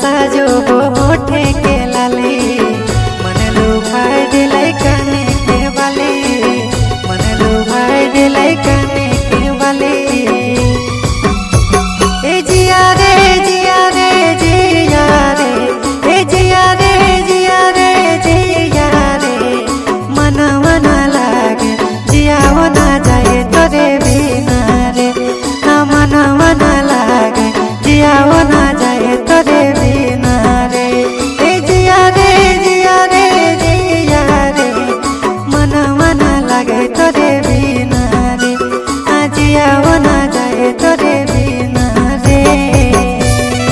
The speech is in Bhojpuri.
साजो होठे के लाले मन लुभाए दिलै काने के बाले मन लुभाए दिलै काने के बाले ए जिया रे जिया रे जिया रे ए जिया रे जिया रे जिया रे मना मना लागे जिया ना जाए तोरे बिना रे ना मना मना लागे जिया ना जाए तोरे